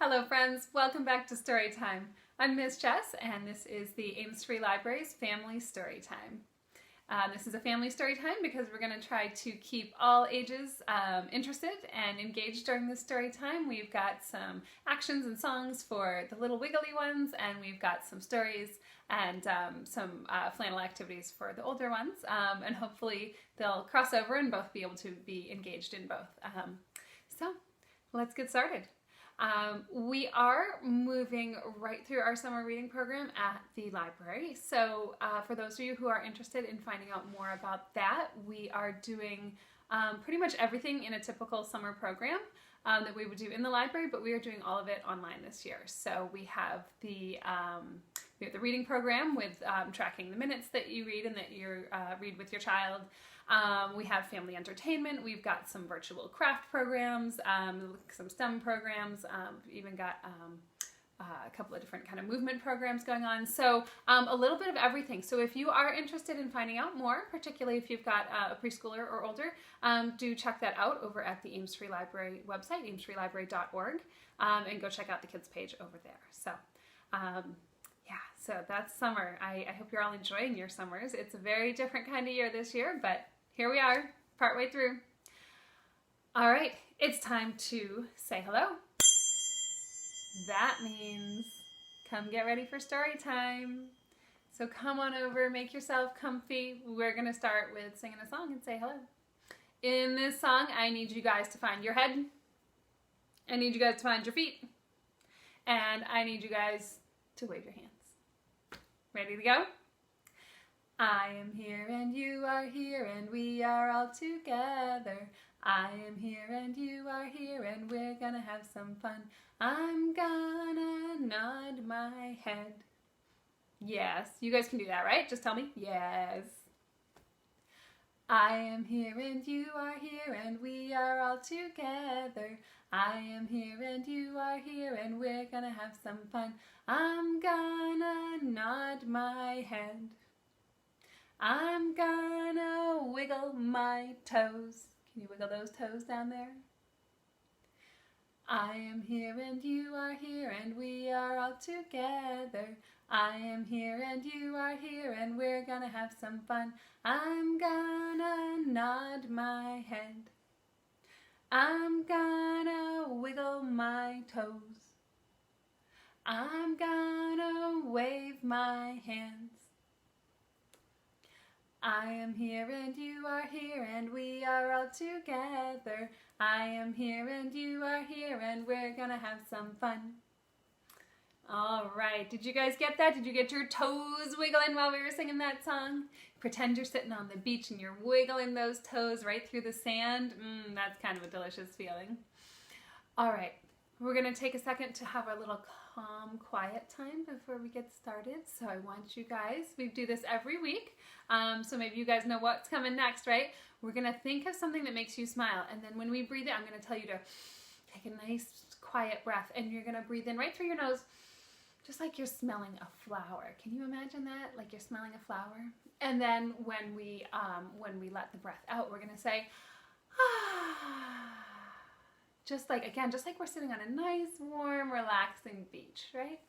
Hello friends, welcome back to Storytime. I'm Miss Jess and this is the Ames Free Library's Family Storytime. This is a family story time because we're going to try to keep all ages interested and engaged during this story time. We've got some actions and songs for the little wiggly ones, and we've got some stories and some flannel activities for the older ones, and hopefully they'll cross over and both be able to be engaged in both. So let's get started. We are moving right through our summer reading program at the library. So for those of you who are interested in finding out more about that, we are doing pretty much everything in a typical summer program that we would do in the library, but we are doing all of it online this year. So we have the reading program with tracking the minutes that you read and that you read with your child. We have family entertainment. We've got some virtual craft programs, some STEM programs. We've even got a couple of different kind of movement programs going on. So a little bit of everything. So if you are interested in finding out more, particularly if you've got a preschooler or older, do check that out over at the Ames Free Library website, amesfreelibrary.org, and go check out the kids page over there. So yeah, so that's summer. I hope you're all enjoying your summers. It's a very different kind of year this year, but here we are, partway through. All right, it's time to say hello. That means come get ready for story time. So come on over, make yourself comfy. We're gonna start with singing a song and say hello. In this song, I need you guys to find your head. I need you guys to find your feet. And I need you guys to wave your hands. Ready to go? I am here and you are here and we are all together. I am here and you are here and we're gonna have some fun. I'm gonna nod my head. Yes, you guys can do that, right? Just tell me, yes. I am here and you are here and we are all together. I am here and you are here and we're gonna have some fun. I'm gonna nod my head. I'm gonna wiggle my toes. Can you wiggle those toes down there? I am here and you are here and we are all together. I am here and you are here and we're gonna have some fun. I'm gonna nod my head. I'm gonna wiggle my toes. I'm gonna wave my hands. I am here and you are here and we are all together. I am here and you are here and we're gonna have some fun. All right, did you guys get that? Did you get your toes wiggling while we were singing that song? Pretend you're sitting on the beach and you're wiggling those toes right through the sand. That's kind of a delicious feeling. All right, we're gonna take a second to have our little calm, quiet time before we get started. So I want you guys, we do this every week, so maybe you guys know what's coming next, right? We're gonna think of something that makes you smile, and then when we breathe in, I'm gonna tell you to take a nice, quiet breath, and you're gonna breathe in right through your nose, just like you're smelling a flower. Can you imagine that? Like you're smelling a flower? And then when we let the breath out, we're gonna say, ah. Just like we're sitting on a nice, warm, relaxing beach, right?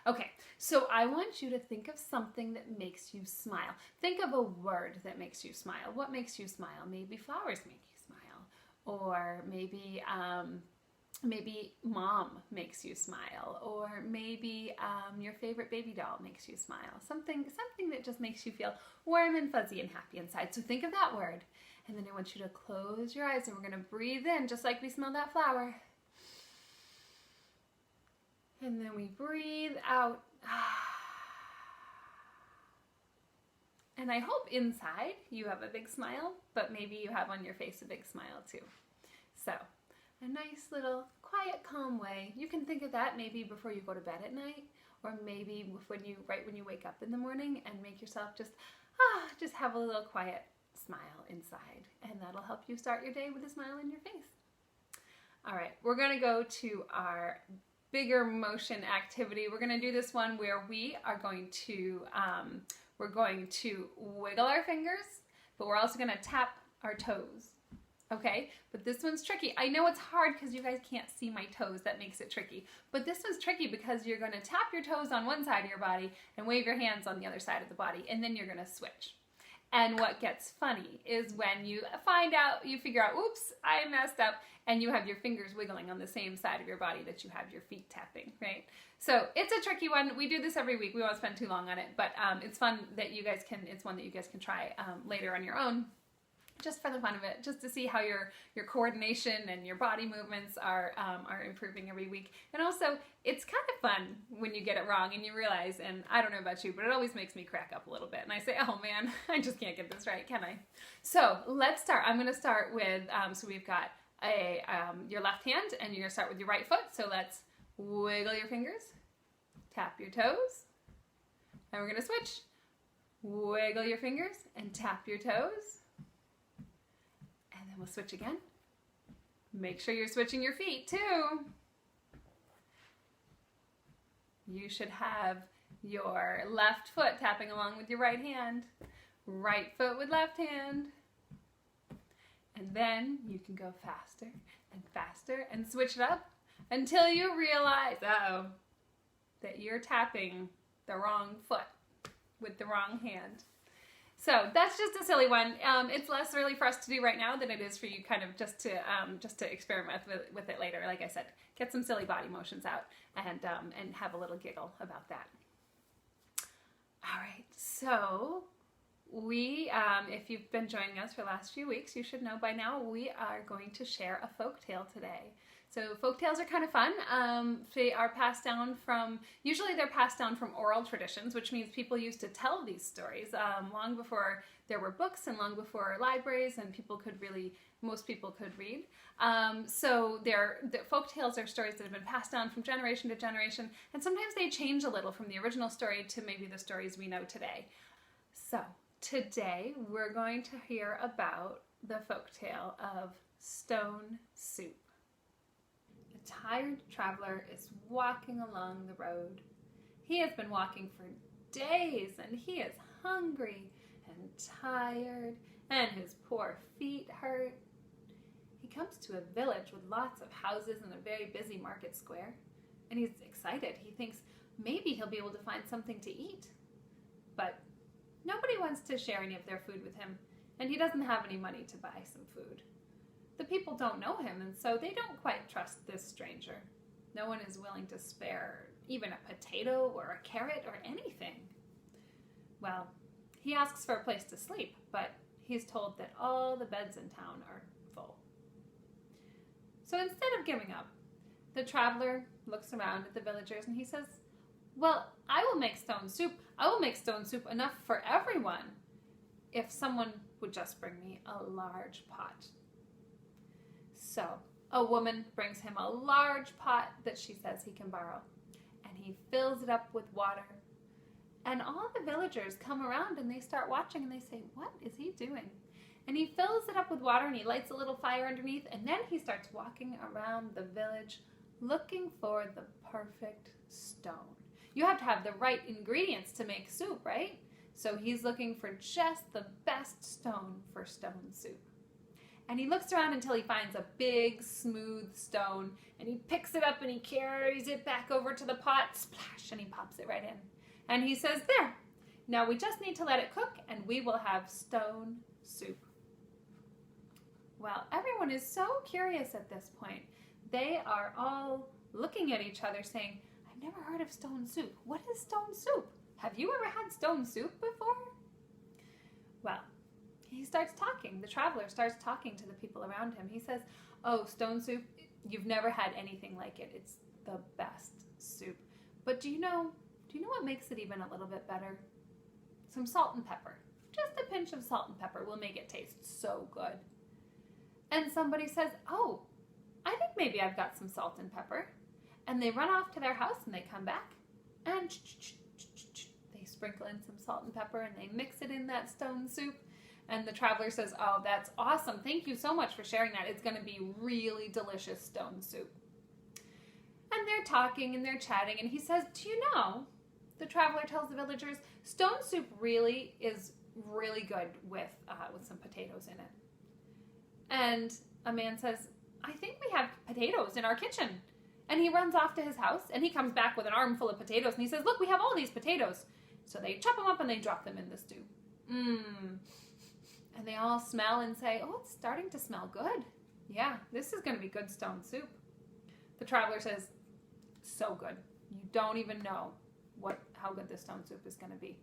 Okay, so I want you to think of something that makes you smile. Think of a word that makes you smile. What makes you smile? Maybe flowers make you smile. Or maybe mom makes you smile. Or maybe your favorite baby doll makes you smile. Something that just makes you feel warm and fuzzy and happy inside. So think of that word. And then I want you to close your eyes and we're going to breathe in just like we smelled that flower. And then we breathe out. And I hope inside you have a big smile, but maybe you have on your face a big smile too. So a nice little quiet, calm way. You can think of that maybe before you go to bed at night, or maybe right when you wake up in the morning, and make yourself just have a little quiet smile inside, and that'll help you start your day with a smile in your face. All right, we're gonna go to our bigger motion activity. We're gonna do this one where we are going to wiggle our fingers, but we're also gonna tap our toes. okay? But this one's tricky. I know it's hard because you guys can't see my toes. That makes it tricky. But this one's tricky because you're going to tap your toes on one side of your body and wave your hands on the other side of the body, and then you're going to switch. And what gets funny is when you figure out, oops, I messed up, and you have your fingers wiggling on the same side of your body that you have your feet tapping, right? So it's a tricky one. We do this every week. We won't spend too long on it, but it's fun that you guys can, it's one that you guys can try later on your own, just for the fun of it, just to see how your coordination and your body movements are improving every week. And also, it's kind of fun when you get it wrong and you realize, and I don't know about you, but it always makes me crack up a little bit. And I say, oh man, I just can't get this right, can I? So let's start. I'm going to start with, so we've got your left hand, and you're going to start with your right foot. So let's wiggle your fingers, tap your toes, and we're going to switch. Wiggle your fingers and tap your toes. And then we'll switch again. Make sure you're switching your feet too. You should have your left foot tapping along with your right hand. Right foot with left hand. And then you can go faster and faster and switch it up until you realize, that you're tapping the wrong foot with the wrong hand. So that's just a silly one. It's less really for us to do right now than it is for you kind of just to experiment with it later. Like I said, get some silly body motions out and have a little giggle about that. All right, so we, if you've been joining us for the last few weeks, you should know by now we are going to share a folk tale today. So folk tales are kind of fun. They are passed down usually they're passed down from oral traditions, which means people used to tell these stories long before there were books and long before libraries and most people could read. So the folk tales are stories that have been passed down from generation to generation, and sometimes they change a little from the original story to maybe the stories we know today. So today we're going to hear about the folk tale of Stone Soup. A tired traveler is walking along the road. He has been walking for days, and he is hungry and tired, and his poor feet hurt. He comes to a village with lots of houses and a very busy market square, and he's excited. He thinks maybe he'll be able to find something to eat. But nobody wants to share any of their food with him, and he doesn't have any money to buy some food. The people don't know him, and so they don't quite trust this stranger. No one is willing to spare even a potato or a carrot or anything. Well, he asks for a place to sleep, but he's told that all the beds in town are full. So instead of giving up, the traveler looks around at the villagers and he says, well, I will make stone soup. I will make stone soup enough for everyone if someone would just bring me a large pot. So a woman brings him a large pot that she says he can borrow, and he fills it up with water. And all the villagers come around and they start watching and they say, what is he doing? And he fills it up with water and he lights a little fire underneath, and then he starts walking around the village looking for the perfect stone. You have to have the right ingredients to make soup, right? So he's looking for just the best stone for stone soup. And he looks around until he finds a big, smooth stone, and he picks it up and he carries it back over to the pot, splash, and he pops it right in. And he says, there, now we just need to let it cook, and we will have stone soup. Well, everyone is so curious at this point. They are all looking at each other saying, I've never heard of stone soup. What is stone soup? Have you ever had stone soup before? Well, he starts talking. The traveler starts talking to the people around him. He says, oh, stone soup, you've never had anything like it. It's the best soup. But do you know what makes it even a little bit better? Some salt and pepper. Just a pinch of salt and pepper will make it taste so good. And somebody says, oh, I think maybe I've got some salt and pepper. And they run off to their house and they come back and they sprinkle in some salt and pepper and they mix it in that stone soup. And the traveler says, oh, that's awesome. Thank you so much for sharing that. It's going to be really delicious stone soup. And they're talking and they're chatting. And he says, do you know, the traveler tells the villagers, stone soup really is really good with some potatoes in it. And a man says, I think we have potatoes in our kitchen. And he runs off to his house, and he comes back with an armful of potatoes, and he says, look, we have all these potatoes. So they chop them up and they drop them in the stew. And they all smell and say, oh, it's starting to smell good. Yeah, this is going to be good stone soup. The traveler says, so good. You don't even know how good this stone soup is going to be.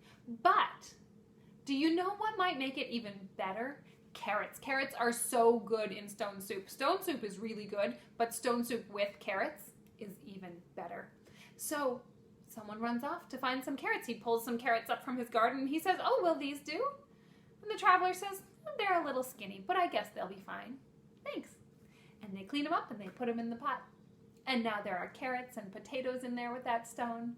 But do you know what might make it even better? Carrots. Carrots are so good in stone soup. Stone soup is really good, but stone soup with carrots is even better. So someone runs off to find some carrots. He pulls some carrots up from his garden and he says, oh, will these do? And the traveler says, they're a little skinny, but I guess they'll be fine. Thanks. And they clean them up and they put them in the pot. And now there are carrots and potatoes in there with that stone.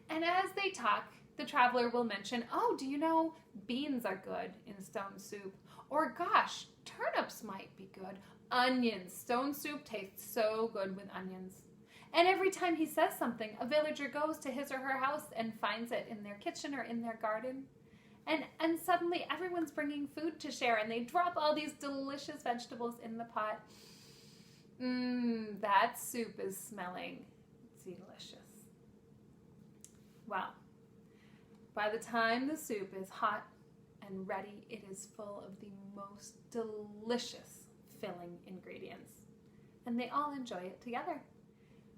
And as they talk, the traveler will mention, oh, do you know beans are good in stone soup? Or gosh, turnips might be good. Onions. Stone soup tastes so good with onions. And every time he says something, a villager goes to his or her house and finds it in their kitchen or in their garden. And suddenly everyone's bringing food to share, and they drop all these delicious vegetables in the pot. That soup is smelling delicious. Well, by the time the soup is hot and ready, it is full of the most delicious filling ingredients. And they all enjoy it together.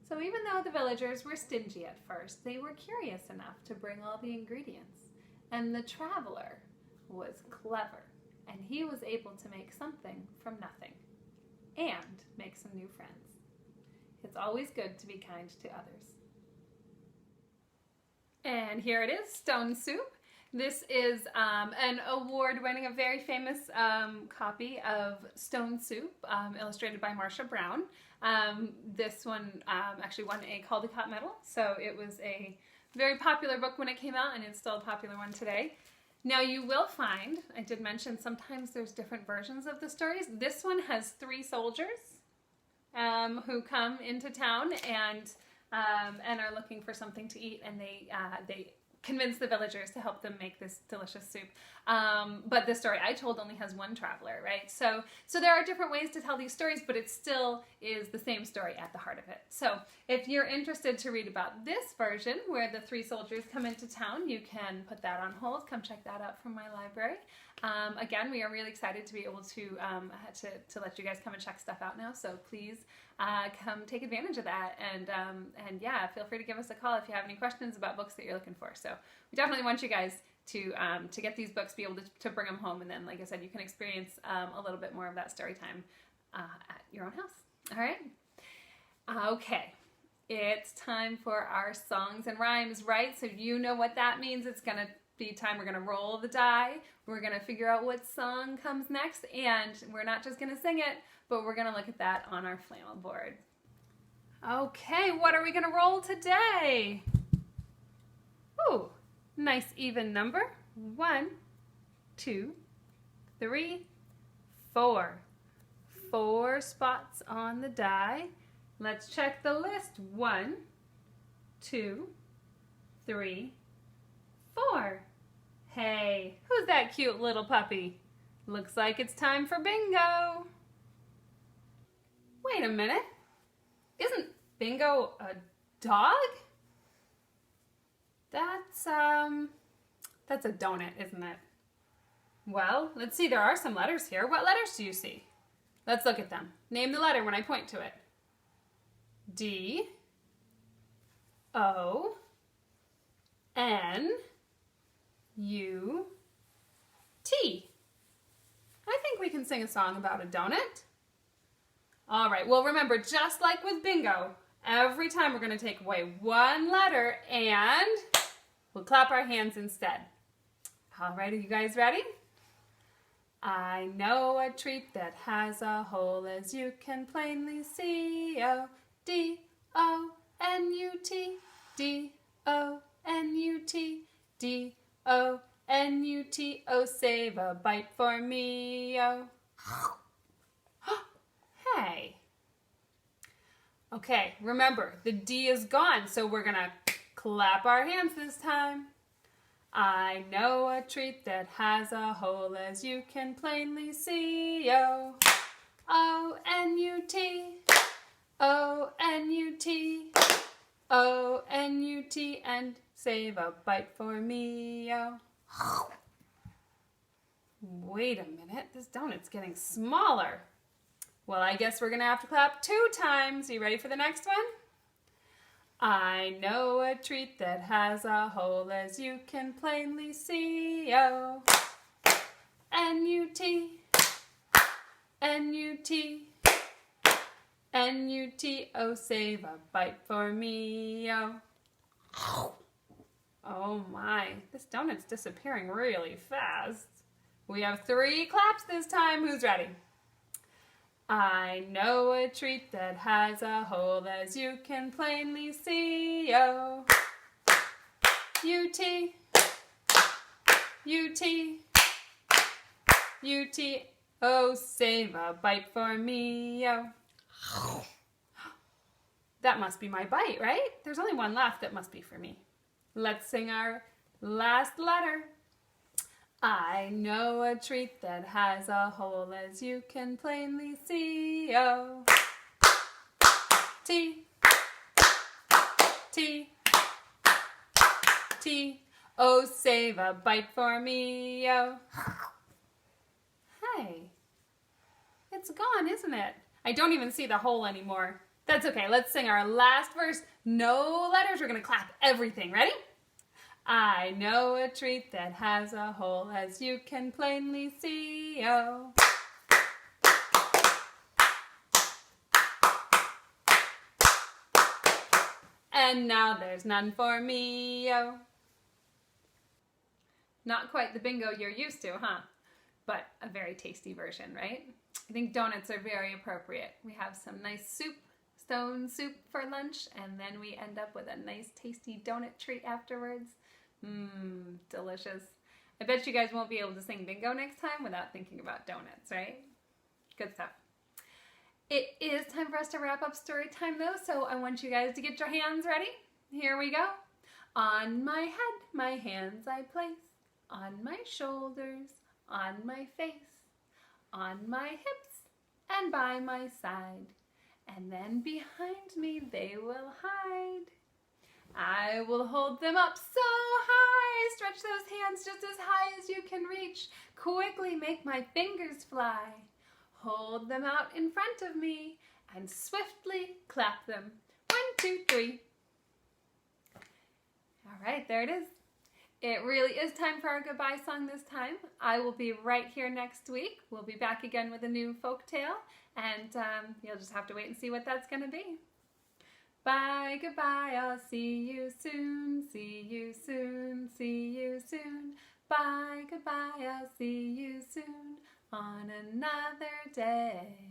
So even though the villagers were stingy at first, they were curious enough to bring all the ingredients. And the traveler was clever, and he was able to make something from nothing and make some new friends. It's always good to be kind to others. And here it is, stone soup. This is an award-winning, a very famous copy of Stone Soup, illustrated by Marsha Brown. This one actually won a Caldecott Medal, so it was a very popular book when it came out, and it's still a popular one today. Now you will find, I did mention sometimes there's different versions of the stories. This one has 3 soldiers who come into town and are looking for something to eat, and they convince the villagers to help them make this delicious soup. But the story I told only has 1 traveler, right? So there are different ways to tell these stories, but it still is the same story at the heart of it. So if you're interested to read about this version, where the 3 soldiers come into town, you can put that on hold. Come check that out from my library. Again, we are really excited to be able to let you guys come and check stuff out now. So please come take advantage of that, and yeah, feel free to give us a call if you have any questions about books that you're looking for. So we definitely want you guys to get these books, be able to bring them home, and then, like I said, you can experience a little bit more of that story time at your own house. All right? Okay. It's time for our songs and rhymes, right? So you know what that means. It's going to be time. We're going to roll the die. We're going to figure out what song comes next, and we're not just going to sing it, but we're going to look at that on our flannel board. Okay, what are we going to roll today? Ooh, nice even number. 1, 2, 3, 4. 4 spots on the die. Let's check the list. 1, 2, 3, 4. Hey, who's that cute little puppy? Looks like it's time for bingo. Wait a minute. Isn't Bingo a dog? That's a donut, isn't it? Well, let's see. There are some letters here. What letters do you see? Let's look at them. Name the letter when I point to it. D, O, N, U, T. I think we can sing a song about a donut. All right, well, remember, just like with bingo, every time we're going to take away 1 letter and we'll clap our hands instead. All right, are you guys ready? I know a treat that has a hole, as you can plainly see. O-D-O-N-U-T, D-O-N-U-T, D-O-N-U-T. Oh, save a bite for me, oh. Hey. Okay, remember, the D is gone, so we're gonna clap our hands this time. I know a treat that has a hole, as you can plainly see, oh. O-N-U-T, O-N-U-T, O-N-U-T, and save a bite for me, oh. Wait a minute, this donut's getting smaller. Well, I guess we're gonna have to clap 2 times. You ready for the next one? I know a treat that has a hole as you can plainly see, oh. N-U-T, N-U-T, N-U-T, oh, save a bite for me, oh. Oh my, this donut's disappearing really fast. We have 3 claps this time. Who's ready? I know a treat that has a hole as you can plainly see, oh. U-T, U-T, U-T, oh, save a bite for me, oh. That must be my bite, right? There's only one left. That must be for me. Let's sing our last letter. I know a treat that has a hole as you can plainly see, oh. T, T, T, oh, save a bite for me, oh. Hey, it's gone, isn't it? I don't even see the hole anymore. That's okay, let's sing our last verse. No letters, we're gonna clap everything. Ready? I know a treat that has a hole as you can plainly see, oh. And now there's none for me, oh. Not quite the bingo you're used to, huh? But a very tasty version, right? I think donuts are very appropriate. We have some nice soup, stone soup for lunch, and then we end up with a nice tasty donut treat afterwards. Mmm, delicious. I bet you guys won't be able to sing bingo next time without thinking about donuts, right? Good stuff. It is time for us to wrap up story time though, so I want you guys to get your hands ready. Here we go. On my head, my hands I place. On my shoulders, on my face, on my hips, and by my side. And then behind me they will hide. I will hold them up so high, stretch those hands just as high as you can reach. Quickly make my fingers fly. Hold them out in front of me and swiftly clap them. 1, 2, 3. All right, there it is. It really is time for our goodbye song this time. I will be right here next week. We'll be back again with a new folk tale, and you'll just have to wait and see what that's going to be. Bye, goodbye, I'll see you soon, see you soon, see you soon. Bye, goodbye, I'll see you soon on another day.